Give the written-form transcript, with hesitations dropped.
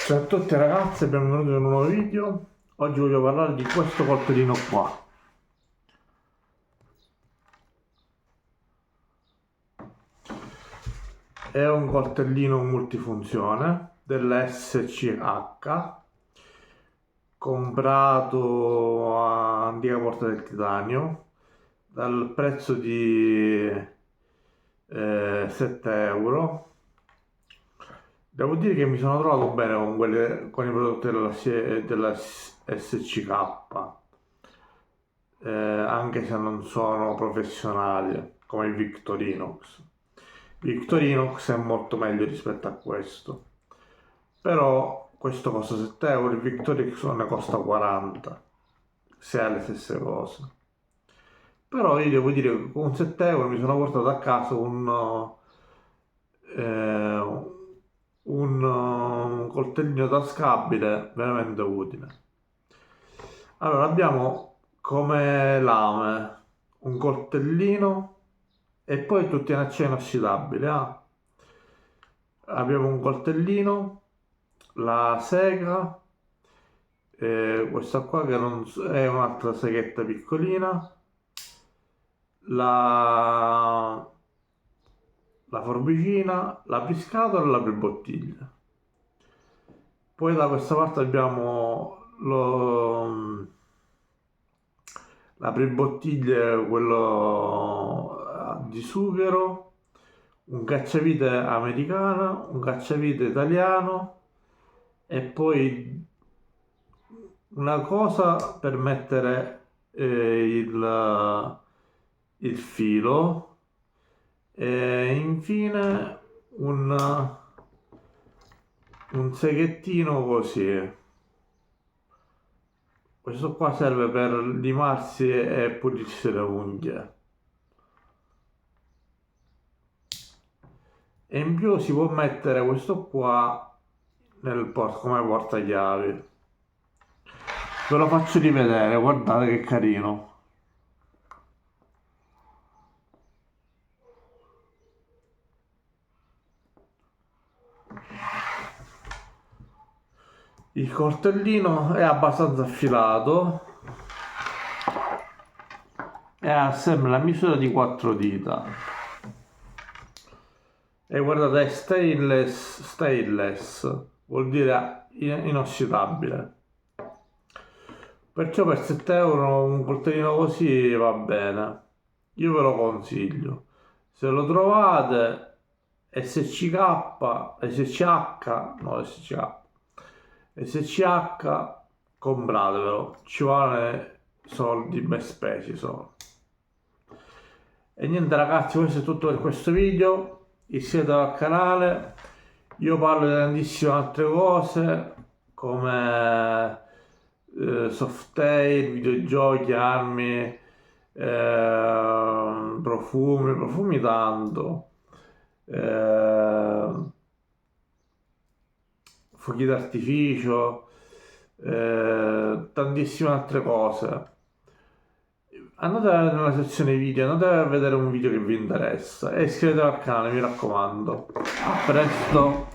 Ciao a tutti ragazzi e benvenuti in un nuovo video. Oggi voglio parlare di questo coltellino qua. È un coltellino multifunzione dell'SCH comprato a Antica Porta del Titanio dal prezzo di 7 euro. Devo dire che mi sono trovato bene con i prodotti della SCK, anche se non sono professionali come il Victorinox. Victorinox è molto meglio rispetto a questo, però questo costa 7 euro, il Victorinox ne costa 40, se ha le stesse cose. Però io devo dire che con 7 euro mi sono portato a casa un coltellino tascabile veramente utile. Allora abbiamo come lame un coltellino e poi tutti in acciaio inossidabile. Abbiamo un coltellino, la sega, questa qua che non è un'altra seghetta piccolina, la forbicina, l'apriscatola e l'apribottiglie. Poi da questa parte abbiamo l'apribottiglie, quello di sughero, un cacciavite americano, un cacciavite italiano e poi una cosa per mettere il filo e infine un seghettino così. Questo qua serve per limarsi e pulirsi le unghie. E in più si può mettere questo qua come portachiavi. Ve lo faccio rivedere, guardate che carino. Il coltellino è abbastanza affilato e ha sempre la misura di 4 dita. E guardate, è stainless, vuol dire inossidabile. Perciò per 7 euro un coltellino così va bene. Io ve lo consiglio. Se lo trovate, SCH, compratevelo, ci vuole soldi ben spesi sono. E niente ragazzi, questo è tutto per questo video. Iscrivetevi al canale, io parlo di tantissime altre cose come Softail, videogiochi, armi, profumi tanto, fuochi d'artificio, tantissime altre cose. Andate nella sezione video, andate a vedere un video che vi interessa e iscrivetevi al canale, mi raccomando. A presto!